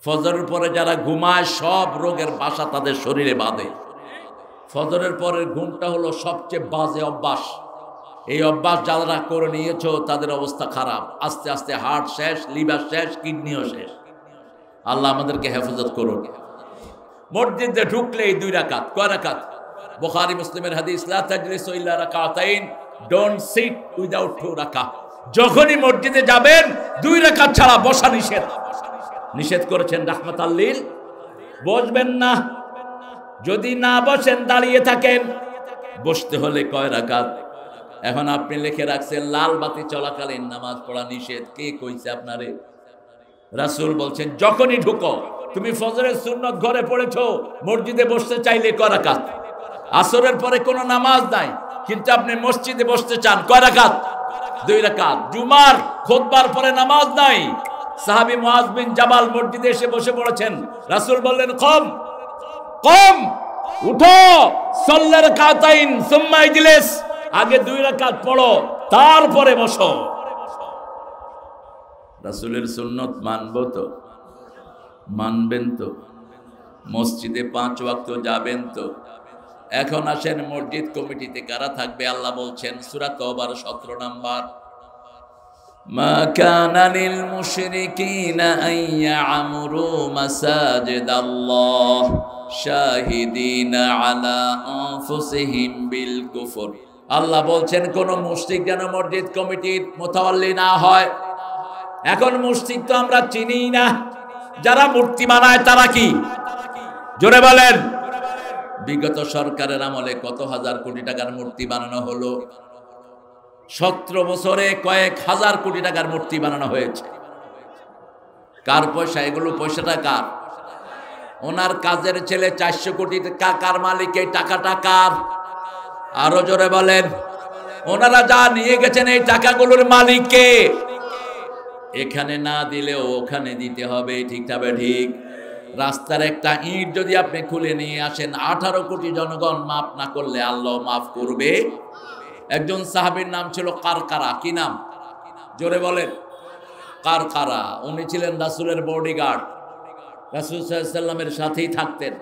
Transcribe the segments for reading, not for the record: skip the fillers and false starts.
ফজরের পরে যারা ঘুমায় সব রোগের বাসা তাদের শরীরে বাঁধে। ফজরের পরের ঘুমটা হলো সবচেয়ে বাজে অভ্যাস। এই অভ্যাস যারা করে নিয়েছো তাদের অবস্থা খারাপ। আস্তে আস্তে হার্ট শেষ, লিভার শেষ, কিডনিও শেষ। আল্লাহ আমাদেরকে হেফাজত করুন। মসজিদে ঢুকলেই 2 রাকাত। কয় রাকাত? বুখারী মুসলিমের হাদিস, লা তাজলিসু ইল্লা রাকাতাইন, ডোন্ট সিট উইদাউট 2 রাকাত। যখনই মসজিদে যাবেন 2 রাকাত ছাড়া বসা নিষেধ। নিষেধ করেছেন রাহমাতাল লিল। বসবেন না, যদি না বসেন দাঁড়িয়ে থাকেন। বসতে হলে কয় রাকাত? এখন আপনি লিখে রাখছেন লাল বাতি চলাকালীন নামাজ পড়া নিষেধ। কে কইছে আপনারে? রাসূল বলছেন যখনই ঢুকো, তুমি ফজরের সুন্নত ঘরে পড়েছো, মসজিদে বসতে চাইলে কয় রাকাত? আসরের পরে কোনো নামাজ নাই, কিন্তু আপনি মসজিদে বসতে চান, কয় রাকাত? 2 রাকাত। জুমার খুতবার পরে নামাজ নাই। সাহাবী মুআজ বিন জাবাল মসজিদে এসে বসে পড়েছেন। রাসূল বললেন কম কম, উঠো, সাল্লা রাকাতাইন সুম্মা ইজলিস, আগে 2 রাকাত পড়ো তারপরে বসো। রাসূলের সুন্নত মানবো তো? মানবেন তো? মসজিদে 5 ওয়াক্ত যাবেন তো? এখন আসেন মসজিদ কমিটিতে কারা থাকবে? আল্লাহ বলছেন সূরা তওবার 17 নাম্বার, মা কানা লিল মুশরিকিনা আন ইয়ামুরু মাসাজিদাল্লাহ শাহিদিনা আলা আনফুসিহিম বিল কুফর। আল্লাহ বলছেন কোন মুশরিক যেন মসজিদ কমিটির মুতাওয়াল্লি না হয়। এখন মুশরিক তো আমরা চিনি না। যারা মূর্তি বানায় তারা কি? জোরে বলেন। বিগত সরকারের আমলে কত হাজার কোটি টাকার মূর্তি বানানো হলো? 17 বছরে কয়েক হাজার কোটি টাকার মূর্তি বানানো হয়েছে। কার পয়সা এগুলো? পয়সাটা কার? ওনার কাজের ছেলে 400 কোটি টাকার মালিক। এই টাকাটা কার? আরো জোরে বলেন। ওনারা যা নিয়ে গেছেন এই টাকাগুলোর মালিক কে? এখানে না দিলেও ওখানে দিতে হবে, ঠিক তবে ঠিক। রাস্তার একটা ইট যদি আপনি খুলে নিয়ে আসেন, 18 কোটি জনগণ মাফ না করলে আল্লাহ মাফ করবে? একজন সাহাবীর নাম ছিল কারকারা। কি নাম? জোরে বলেন। কারকারা। উনি ছিলেন রাসূলের বডিগার্ড। রাসূল সাল্লাল্লাহু আলাইহি ওয়াসাল্লামের সাথেই থাকতেন।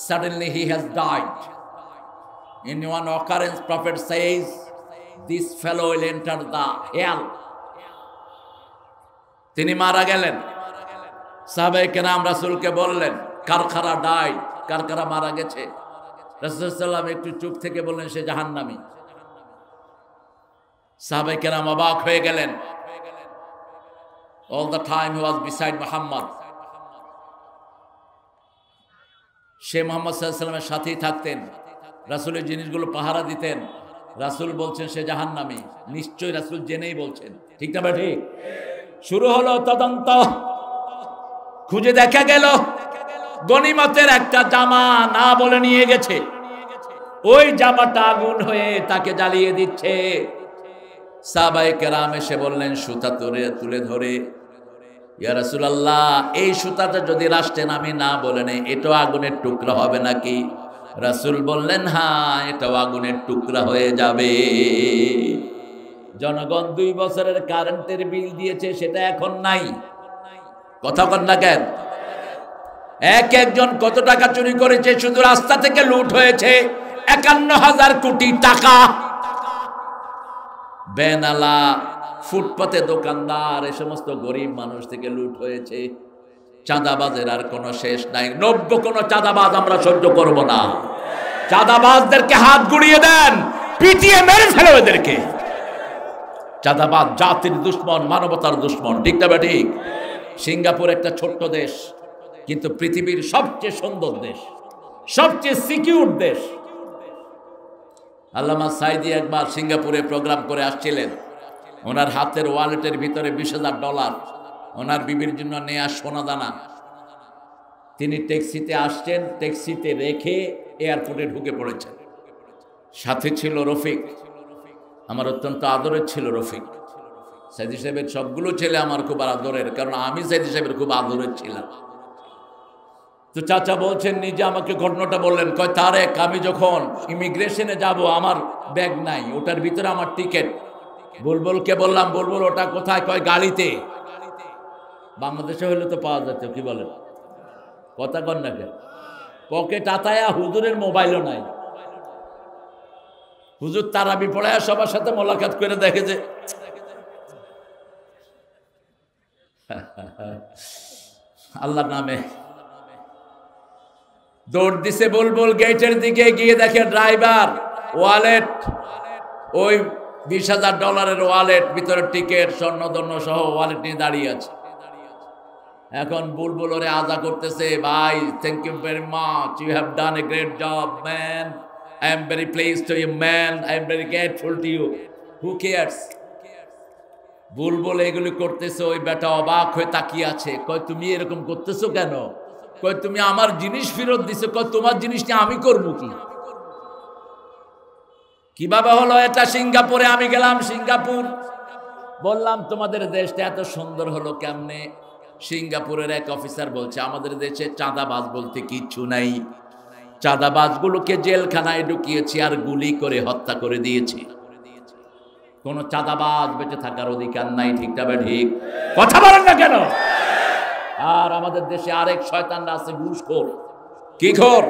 Suddenly he has died. In one occurrence, Prophet says, this fellow will enter the hell. তিনি মারা গেলেন। সাহাবায়ে কেরাম রাসূলকে বললেন কারকারা ডাইড, কারকারা মারা গেছে। রাসূল সাল্লাল্লাহু আলাইহি ওয়াসাল্লাম একটু চুপ থেকে বললেন সে জাহান্নামী। সাহাবায়ে কেরাম অবাক হয়ে গেলেন। All the time he was beside Muhammad. সে মুহাম্মদ সাল্লাল্লাহু আলাইহি ওয়াসাল্লামের সাথেই থাকতেন, রাসূলের জিনিসগুলো পাহারা দিতেন। রাসূল বলছেন সে জাহান্নামী। নিশ্চয়ই রাসূল জেনেই বলছেন, ঠিক না ঠিক? শুরু হলো তদন্ত। খুঁজে দেখা গেল গনিমতের একটা জামা না বলে নিয়ে গেছে। ওই জামাটা আগুন হয়ে তাকে জ্বালিয়ে দিচ্ছে। সাহাবায়ে কেরাম এসে বললেন সুতা তুলে ধরে, ইয়া রাসূলুল্লাহ, এই সুতাটা যদি রাষ্ট্রেন আমি না বলে নেই, এটাও আগুনের টুকরা হবে নাকি? রাসূল বললেন হ্যাঁ, এটাও আগুনের টুকরা হয়ে যাবে। জনগণ 2 বছরের কারেন্টের বিল দিয়েছে, সেটা এখন নাই। কথা কন না কেন? একজন কত টাকা চুরি করেছে? শুধু রাস্তা থেকে লুট হয়েছে 51,000 কোটি টাকা। বেনালা, ফুটপাতে দোকানদার, এ সমস্ত গরিব মানুষ থেকে লুট হয়েছে। চাঁদাবাজের আর কোনো শেষ নাই। নব্য কোনো চাঁদাবাজ আমরা সহ্য করব না। চাঁদাবাজদেরকে হাত গুড়িয়ে দেন, পিটিয়ে মেরে ফেলো এদেরকে। চাঁদাবাজ জাতির দুশ্মন, মানবতার দুশ্মন, ঠিক না ঠিক? সিঙ্গাপুর একটা ছোট্ট দেশ, কিন্তু পৃথিবীর সবচেয়ে সুন্দর দেশ, সবচেয়ে সিকিউর দেশ। আল্লামা সাইদি একবার সিঙ্গাপুরে প্রোগ্রাম করে আসছিলেন। ওনার হাতের ওয়ালেটের ভিতরে $20,000 ওনার বিবির জন্য নেয়া সোনা দানা। তিনি ট্যাক্সিতে আসছেন, ট্যাক্সিতে রেখে এয়ারপোর্টে ঢুকে পড়েছেন। সাথে ছিল রফিক, আমার অত্যন্ত আদরের ছিল রফিক। সাইদি সাহেবের সবগুলো ছেলে আমার খুব আদরের, কারণ আমি সাইদি সাহেবের খুব আদরের ছিলাম। তো চাচা বলছেন, নিজে আমাকে ঘটনাটা বললেন। কয় তারেক, আমি যখন ইমিগ্রেশনে যাব আমার ব্যাগ নাই, ওটার ভিতরে আমার টিকিট। বুলবুলকে বললাম, বুলবুল ওটা কোথায়? কয় গাড়িতে। বাংলাদেশে হইলে তো পাওয়া যেত, কি বলেন? কথা কন না কেন? পকেট আতায়া হুজুরের মোবাইলও নাই। হুজুর তারাবি পড়ায় সবার সাথে মোলাকাত করে দেখে যে আল্লাহর নামে দৌড় দিছে বুলবুল গেটের দিকে, গিয়ে দেখে ড্রাইভার ওয়ালেট, ওই $20,000 ওয়ালেট, ভিতরে টিকিট স্বর্ণদন্য সহ ওয়ালেট নিয়ে দাঁড়িয়ে আছে। এখন বুলবুল ওরে আজা করতেছে, ভাই thank you very much, you have done a great job man, I am very pleased to you man, I am very grateful to you, who cares. Bulbul এগুলি করতেছে, ওই বেটা অবাক হয়ে তাকিয়ে আছে। কয় তুমি এরকম করতেছো কেন? কয় তুমি আমার জিনিস ফেরত দিছো। কয় তোমার জিনিস নিয়ে আমি করবো কি? কিভাবে হলো এটা? সিঙ্গাপুরে আমি গেলাম, সিঙ্গাপুর, বললাম তোমাদের দেশটা এত সুন্দর হলো কেমনে? সিঙ্গাপুরের এক অফিসার বলছে আমাদের দেশে চাঁদাবাজ বলতে কিচ্ছু নাই, চাঁদাবাজগুলোকে জেলখানায় ঢুকিয়েছি আর গুলি করে হত্যা করে দিয়েছি, কোনো চাঁদাবাজ বেঁচে থাকার অধিকার নাই। ঠিক তবে ঠিক কথা বলেন না কেন? আর আমাদের দেশে আরেক শয়তানরা আছে ঘুষখোর। কি খোর?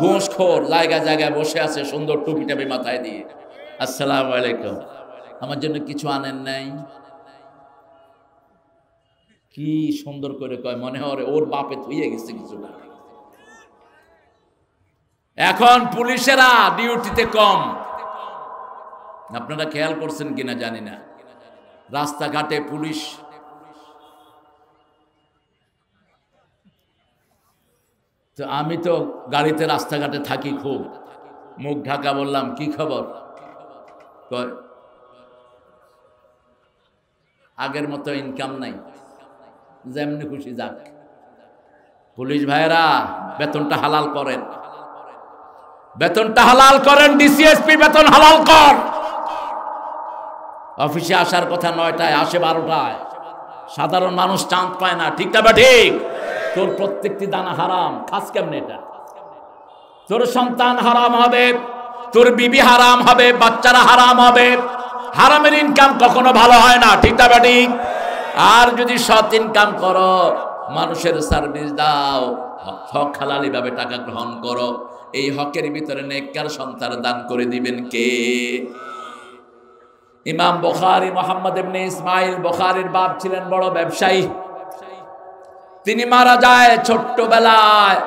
ঘুষখোর। জায়গায় জায়গায় বসে আছে সুন্দর টুপি টাপি মাথায় দিয়ে, আসসালামু আলাইকুম, আমার জন্য কিছু আনেন নাই? কি সুন্দর করে কয়, মনে হয় ওর বাপে থুইয়ে গেছে কিছু না। এখন পুলিশেরা ডিউটিতে কম, আপনারা খেয়াল করছেন কিনা জানি না, রাস্তাঘাটে পুলিশ। তো আমি তো গাড়িতে রাস্তাঘাটে থাকি খুব, মুখ ঢাকা। বললাম কি খবর? কয় আগের মতো ইনকাম নাই, যেমনি খুশি যাক। পুলিশ ভাইরা বেতনটা হালাল করেন, বেতনটা হালাল করেন, ডিসিএসপি বেতন হালাল কর। অফিসে আসার কথা 9টায়, আসে 12টায়। সাধারণ মানুষ চান্স পায় না। ঠিক না বা ঠিক? তোর প্রত্যেকটি দানা হারাম, খাস কেমনে এটা? তোর সন্তান হারাম হবে, তোর বিবি হারাম হবে, বাচ্চারা হারাম হবে। হারামের ইনকাম কখনো ভালো হয় না। ঠিক না বা ঠিক? আর যদি সৎ ইনকাম করো, মানুষের সার্ভিস দাও, হক হালালি ভাবে টাকা গ্রহণ করো, এই হকের ভিতরে নেককার সন্তান দান করে দিবেন কে? ইমাম বুখারী মুহাম্মদ ইবনে ইসমাইল বুখারীর বাপ ছিলেন বড় ব্যবসায়ী। তিনি মারা যায় ছোট্টবেলায়,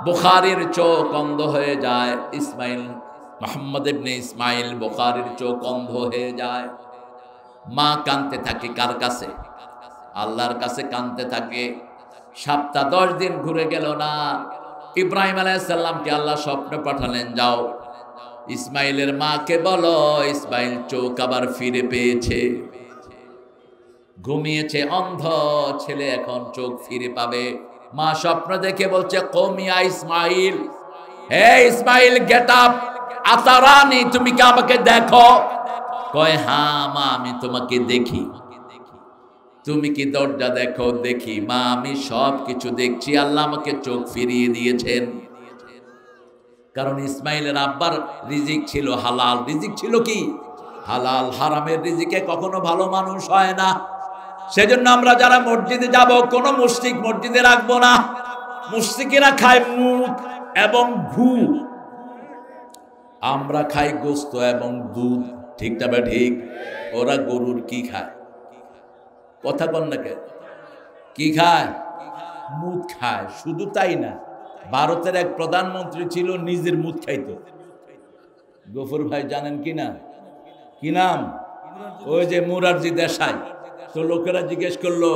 বুখারীর চোখ অন্ধ হয়ে যায়। ইসমাইল, মুহাম্মদ ইবনে ইসমাইল বুখারীর চোখ অন্ধ হয়ে যায়। মা কাঁদতে থাকে কার কাছে? আল্লাহর কাছে কাঁদতে থাকে। সপ্তাহ 10 দিন ঘুরে গেল না। ইব্রাহিম আলাইহিস সালামকে আল্লাহ স্বপ্নে পাঠালেন, যাও ইসমাইলের মাকে বলো ইসমাইল চোখ আবার ফিরে পেয়েছে, ঘুমিয়েছে অন্ধ ছেলে, এখন চোখ ফিরে পাবে। মা স্বপ্ন দেখে বলছে, কৌমিয়া ইসমাইল, হে ইসমাইল গেট আপ, আতারানি, তুমি কি আমাকে দেখো? কয় হ্যাঁ মা, আমি তোমাকে দেখি। তুমি কি দরজা দেখো? দেখি মা, আমি সব কিছু দেখছি, আল্লাহ আমাকে চোখ ফিরিয়ে দিয়েছেন। কারণ ইসমাইলের আব্বার রিজিক ছিল হালাল। রিজিক ছিল কি? হালাল। হারামের রিজিকে কখনো ভালো মানুষ হয় না। সেজন্য আমরা যারা মসজিদে যাব, কোনো মুশরিক মসজিদে রাখবো না। মুশরিকেরা খায় মুখ এবং ঘু, আমরা খাই গোস্ত এবং দুধ। ঠিক না ঠিক? ওরা গরুর কি খায়? কথা বল না কেন? কি খায়? মুখ খায়। শুধু তাই না, ভারতের এক প্রধানমন্ত্রী ছিল, নিজের মুখ খাইতো। গফুর ভাই জানেন কি না? কি নাম? ওই যে মুরারজি দেশাই। তো লোকেরা জিজ্ঞেস করলো,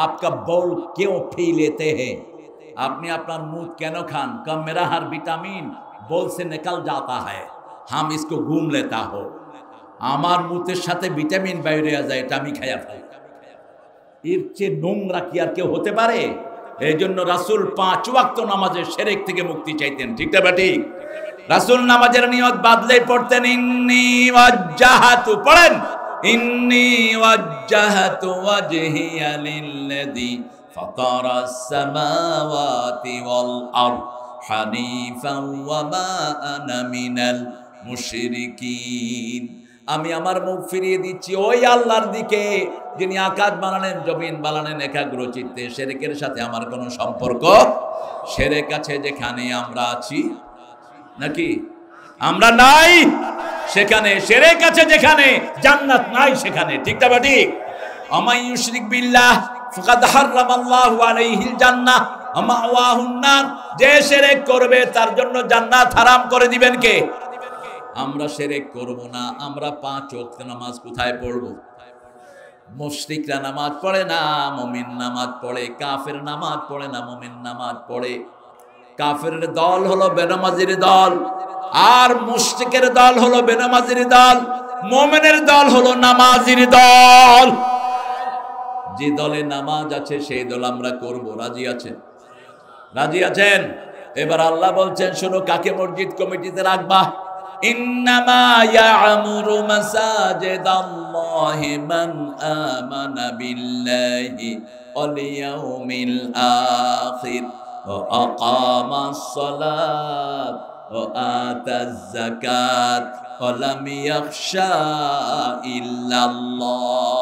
আপকা বল কেউ পি লেতে हैं? আপনি আপনার মুখ কেন খান? কম মেরা हर विटामिन बोल से निकल जाता है, हम इसको घूम लेता हो। আমার মুখের সাথে ভিটামিন বাইরে যায়, এটা আমি খাইয়া ফেলি। এর চেয়ে নোংরা কি আর কেউ হতে পারে? এই জন্য রাসূল 5 ওয়াক্ত নামাজের শিরক থেকে মুক্তি চাইতেন। ঠিক না ঠিক? রাসূল নামাজের নিয়ত বদলে পড়তেন, ইন্নী ওয়াজ্জাহাতু, পড়েন, ইন্নী ওয়াজ্জাহাতু ওয়াজহিয়া লিল্লাযী ফাতারাস সামাওয়াতি ওয়াল আরদ হানিফান ওয়া মা আনা মিনাল মুশরিকিন। আমি আমার মুখ ফিরিয়ে দিচ্ছি ওই আল্লাহর দিকে যিনি আকাশ বানালেন, জমিন বানালেন একাগ্র চিত্তে, শিরকের সাথে আমার কোনো সম্পর্ক। শিরক আছে যেখানে আমরা আছি নাকি আমরা নাই, সেখানে শিরক আছে যেখানে জান্নাত নাই সেখানে, ঠিক না ঠিক? আমাই ইউশরিক বিল্লাহ ফাকাদ হারামাল্লাহু আলাইহিল জান্নাহ ওয়া মাওয়াহুন নার, যে শিরক করবে তার জন্য জান্নাত হারাম করে দিবেন কে? আমরা শিরক করব না। আমরা 5 ওয়াক্ত নামাজ কোথায় পড়ব? মুশরিকরা নামাজ পড়ে না, মুমিন নামাজ পড়ে। কাফের নামাজ পড়ে না, মুমিন নামাজ পড়ে। কাফেরের দল হলো বেনামাজির দল, আর মুশরিকের দল হলো বেনামাজির দল, মুমিনের দল হলো নামাজির দল। যে দলে নামাজ আছে সেই দল আমরা করব। রাজি আছেন? রাজি আছেন? এবার আল্লাহ বলছেন, শোনো, কাকে মসজিদ কমিটিতে রাখবা? ইন্নামা ইয়া'মুরু মাসাজিদাল্লাহি মান আমানা বিল্লাহি ওয়াল ইয়াউমিল আখির ওয়া আকামাস সালাত ওয়া আতাজ যাকাত ওয়া লাম ইয়াখশা ইল্লাল্লাহ।